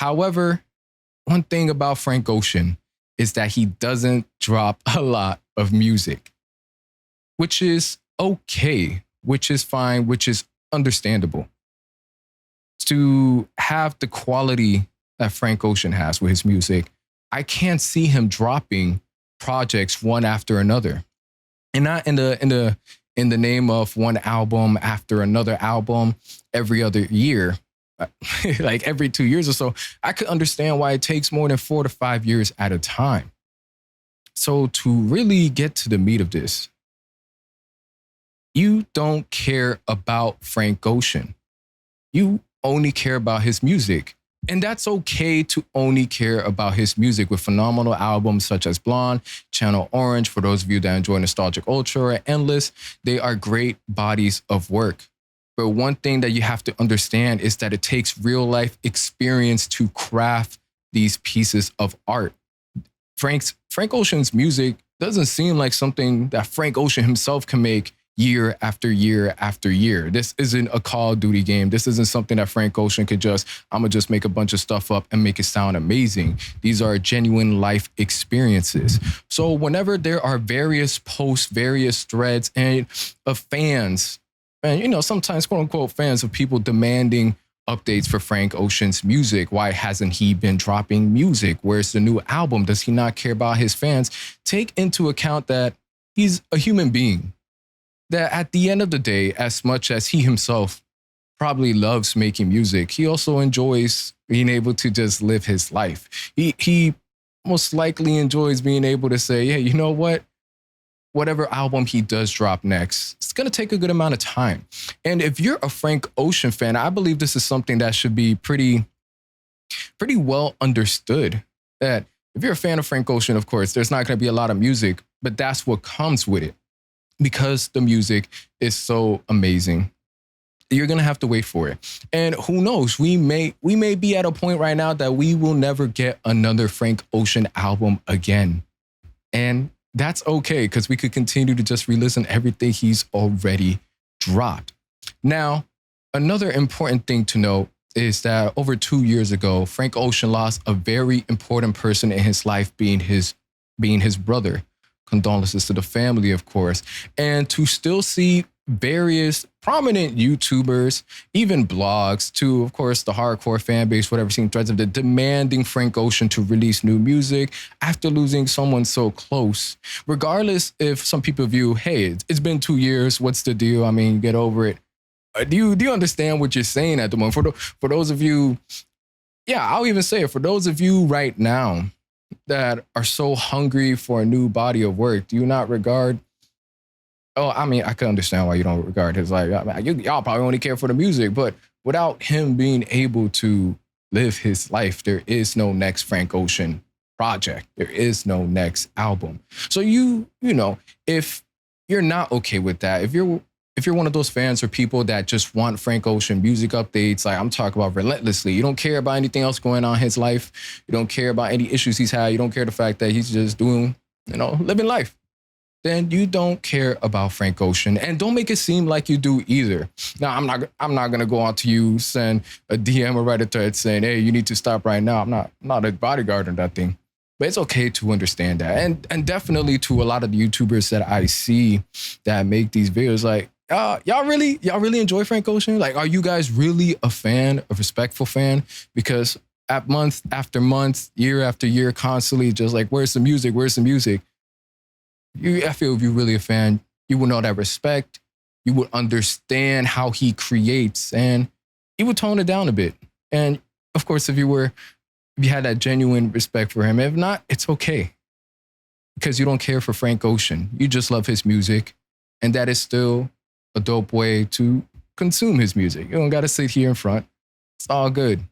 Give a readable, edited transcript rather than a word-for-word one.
However, one thing about Frank Ocean is that he doesn't drop a lot of music, which is okay, which is fine, which is understandable. To have the quality that Frank Ocean has with his music, I can't see him dropping projects one after another. And not in the name of one album after another album every other year, like every 2 years or so. I could understand why it takes more than 4 to 5 years at a time. So to really get to the meat of this, you don't care about Frank Ocean. You only care about his music. And that's okay to only care about his music with phenomenal albums such as Blonde, Channel Orange, for those of you that enjoy Nostalgic Ultra, or Endless. They are great bodies of work. But one thing that you have to understand is that it takes real life experience to craft these pieces of art. Frank Ocean's music doesn't seem like something that Frank Ocean himself can make year after year after year. This isn't a Call of Duty game. This isn't something that Frank Ocean could I'm gonna just make a bunch of stuff up and make it sound amazing. These are genuine life experiences. So whenever there are various posts, various threads, and of fans, and sometimes quote unquote fans of people demanding updates for Frank Ocean's music. Why hasn't he been dropping music? Where's the new album? Does he not care about his fans? Take into account that he's a human being. That at the end of the day, as much as he himself probably loves making music, he also enjoys being able to just live his life. He most likely enjoys being able to say, hey, you know what? Whatever album he does drop next, it's going to take a good amount of time. And if you're a Frank Ocean fan, I believe this is something that should be pretty well understood. That if you're a fan of Frank Ocean, of course, there's not going to be a lot of music, but that's what comes with it. Because the music is so amazing, you're gonna have to wait for it. And who knows? We may be at a point right now that we will never get another Frank Ocean album again, and that's okay because we could continue to just re-listen everything he's already dropped. Now, another important thing to note is that over 2 years ago, Frank Ocean lost a very important person in his life, being his brother. Condolences to the family, of course. And to still see various prominent YouTubers, even blogs, to, of course, the hardcore fan base, whatever, seen threads of it, demanding Frank Ocean to release new music after losing someone so close. Regardless if some people view, hey, it's been 2 years, what's the deal? I mean, get over it. Do you understand what you're saying at the moment? For those of you, yeah, I'll even say it, for those of you right now that are so hungry for a new body of work, do you not regard? Oh, I mean, I can understand why you don't regard his life. Y'all probably only care for the music, but without him being able to live his life, there is no next Frank Ocean project. There is no next album. So if you're not okay with that, if you're one of those fans or people that just want Frank Ocean music updates, like I'm talking about relentlessly, you don't care about anything else going on in his life, you don't care about any issues he's had, you don't care the fact that he's just doing, living life, then you don't care about Frank Ocean. And don't make it seem like you do either. Now, I'm not gonna go on to you, send a DM or write a thread saying, hey, you need to stop right now. I'm not a bodyguard or that thing. But it's okay to understand that. And definitely to a lot of the YouTubers that I see that make these videos, like, y'all really enjoy Frank Ocean? Like, are you guys really a fan, a respectful fan? Because at month after month, year after year, constantly just like, where's the music? Where's the music? I feel if you're really a fan, you would know that respect. You would understand how he creates, and he would tone it down a bit. And of course, if you had that genuine respect for him, if not, it's okay. Because you don't care for Frank Ocean. You just love his music. And that is still a dope way to consume his music. You don't got to sit here in front. It's all good.